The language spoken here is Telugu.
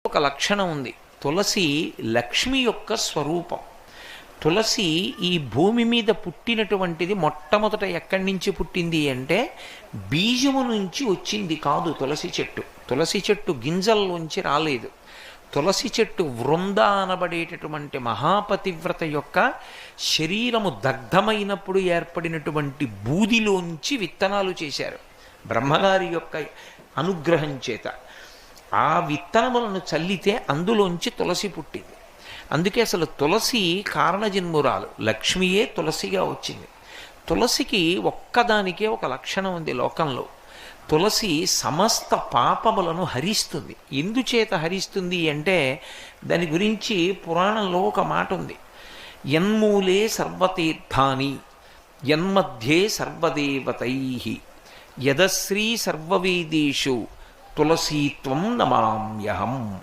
ఒక లక్షణం ఉంది. తులసి లక్ష్మి యొక్క స్వరూపం. తులసి ఈ భూమి మీద పుట్టినటువంటిది మొట్టమొదట ఎక్కడి నుంచి పుట్టింది అంటే బీజము నుంచి వచ్చింది కాదు. తులసి చెట్టు గింజల్లోంచి రాలేదు. తులసి చెట్టు వృంద అనబడేటటువంటి మహాపతివ్రత యొక్క శరీరము దగ్ధమైనప్పుడు ఏర్పడినటువంటి బూదిలోంచి విత్తనాలు చేశారు బ్రహ్మగారి యొక్క అనుగ్రహం చేత. ఆ విత్తనములను చల్లితే అందులోంచి తులసి పుట్టింది. అందుకే అసలు తులసి కారణజన్మురాలు, లక్ష్మియే తులసిగా వచ్చింది. తులసికి ఒక్కదానికే ఒక లక్షణం ఉంది లోకంలో. తులసి సమస్త పాపములను హరిస్తుంది. ఎందుచేత హరిస్తుంది అంటే దాని గురించి పురాణంలో ఒక మాట ఉంది. యన్మూలే సర్వతీర్థాని యన్మధ్యే సర్వదేవతై యదశ్రీ సర్వవేదేషు తులసీత్వం నమామ్యహం అని.